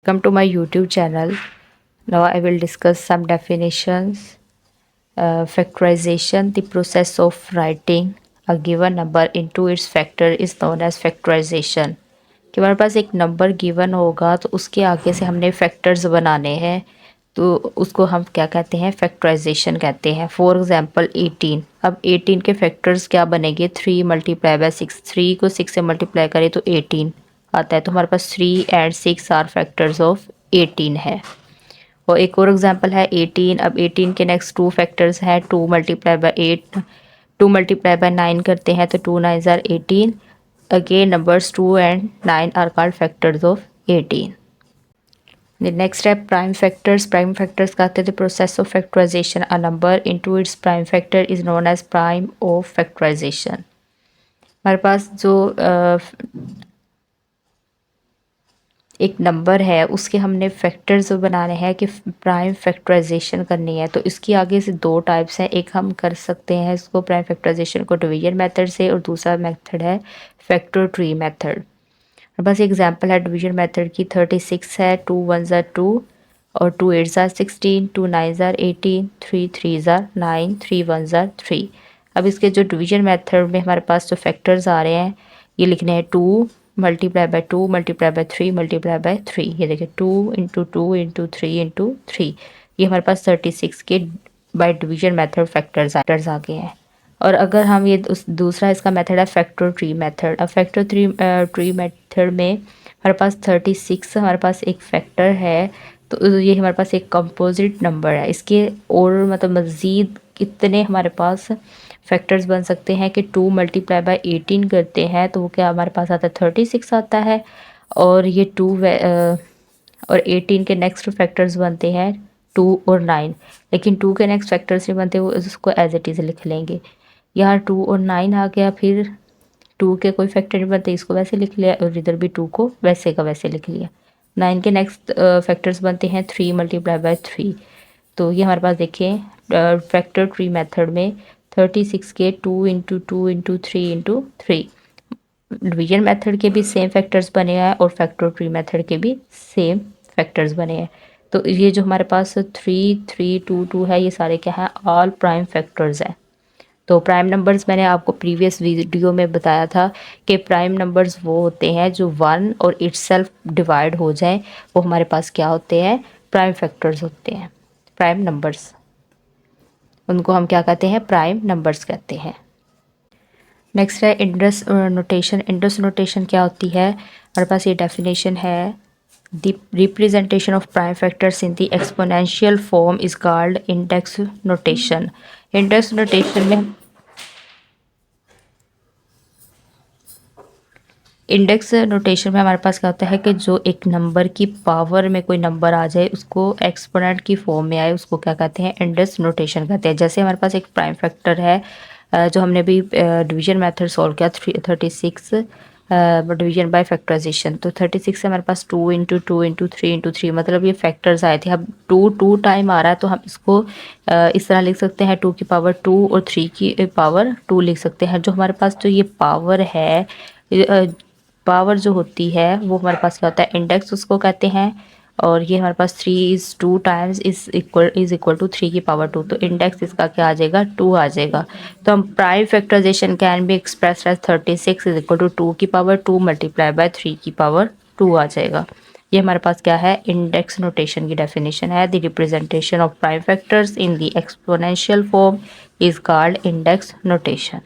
Welcome to my YouTube channel. Now I will discuss some definitions. Factorization, the process of writing a given number into its factor is known as factorization. कि हमारे पास एक number given होगा तो उसके आगे से हमने factors बनाने हैं तो उसको हम क्या कहते हैं, फैक्टराइजेशन कहते हैं. For example 18. अब 18 के फैक्टर्स क्या बनेंगे, 3 मल्टीप्लाई बाय 6. 3 को 6 से मल्टीप्लाई करें तो 18 आता है. तो हमारे पास 3 एंड 6 आर फैक्टर्स ऑफ 18 है. और एक और एग्जांपल है 18. अब 18 के नेक्स्ट टू फैक्टर्स हैं 2 मल्टीप्लाई बाय 8. 2 मल्टीप्लाई बाय 9 करते हैं तो 2 9 are 18. Again, numbers 2 and 9 are called factors of 18. The next step, prime factors. Prime factors कहते हैं the process of factorization a number into its prime factor is known as prime of factorization. हमारे पास जो एक number है उसके हमने factors बनाने हैं कि प्राइम फैक्टराइजेशन करनी है. तो इसकी आगे से दो टाइप्स हैं. एक हम कर सकते हैं इसको प्राइम फैक्टराइजेशन को डिवीजन मेथड से, और दूसरा मेथड है फैक्टर ट्री मेथड. बस एग्जांपल है डिवीजन मेथड की. 36 है, 2 1 ज़ार 2 और 2 8 ज़ार 16, 2 9 ज़ार 18, 3 3 ज़ार 9, 3 1 ज़ार 3. अब इसके जो डिवीजन मेथड में हमारे पास जो फैक्टर्स आ रहे हैं ये लिखने हैं 2 multiply by 2 multiply by 3 multiply by 3. ये देखिए 2 इंटू 2 इंटू 3 इंटू 3. ये हमारे पास 36 के बाय डिवीजन मेथड फैक्टर्स आ गए हैं. और अगर हम ये दूसरा इसका मेथड है फैक्टर ट्री मेथड. अब फैक्टर ट्री मेथड में हमारे पास 36 हमारे पास एक फैक्टर है. तो ये हमारे पास एक कंपोजिट नंबर है. इसके और मतलब मज़ीद कितने हमारे पास फैक्टर्स बन सकते हैं कि 2 मल्टीप्लाई बाय 18 करते हैं तो वो क्या हमारे पास आता है 36 आता है. और ये 2 और 18 के नेक्स्ट फैक्टर्स बनते हैं 2 और 9. लेकिन 2 के नेक्स्ट फैक्टर्स नहीं बनते, वो उसको एज इट इज़ लिख लेंगे. यहाँ 2 और 9 आ गया, फिर 2 के कोई फैक्टर नहीं बनते, इसको वैसे लिख लिया, और इधर भी 2 को वैसे का वैसे लिख लिया. 9 के नेक्स्ट फैक्टर्स बनते हैं 3 मल्टीप्लाई बाय 3. तो ये हमारे पास देखें फैक्टर ट्री मेथड में 36 के 2 into 2 into 3 into 3. Division method के भी सेम फैक्टर्स बने हैं और फैक्टर ट्री मेथड के भी सेम फैक्टर्स बने हैं. तो ये जो हमारे पास 3 3 2 2 है ये सारे क्या हैं, ऑल प्राइम फैक्टर्स हैं. तो प्राइम नंबर्स मैंने आपको प्रीवियस वीडियो में बताया था कि प्राइम नंबर्स वो होते हैं जो 1 और इटसेल्फ डिवाइड हो जाए, वो हमारे पास क्या होते हैं, प्राइम फैक्टर्स होते हैं. प्राइम नंबर्स उनको हम क्या कहते हैं, प्राइम नंबर्स कहते हैं. नेक्स्ट है इंडेक्स नोटेशन. इंडेक्स नोटेशन क्या होती है, हमारे पास ये डेफिनेशन है. The representation of prime factors in the exponential form is called index notation. Index notation में हमारे पास क्या होता है कि जो एक नंबर की पावर में कोई नंबर आ जाए उसको एक्सपोनेंट की फॉर्म में आए उसको क्या कहते हैं, इंडेक्स नोटेशन कहते हैं. जैसे हमारे पास एक प्राइम फैक्टर है जो हमने भी डिवीजन मेथड सॉल्व किया 36 डिवीजन बाय फैक्टराइजेशन. तो 36 से हमारे पास 2 इंटू 2 इंटू 3 इंटू 3 मतलब ये फैक्टर्स आए थे. अब 2 टाइम आ रहा है तो हम इसको इस तरह लिख सकते हैं 2 की पावर 2 और 3 की पावर 2 लिख सकते हैं. जो हमारे पास जो ये पावर है, पावर जो होती है वो हमारे पास क्या होता है, इंडेक्स उसको कहते हैं. और ये हमारे पास 3 is 2 times is equal to 3 की पावर 2. तो इंडेक्स इसका क्या आ जाएगा, 2 आ जाएगा. तो हम prime factorization can be express as 36 is equal to 2 की पावर 2 मल्टीप्लाई बाय 3 की पावर 2 आ जाएगा. ये हमारे पास क्या है, इंडेक्स नोटेशन की डेफिनेशन है. The representation of prime factors in the exponential form is called index notation.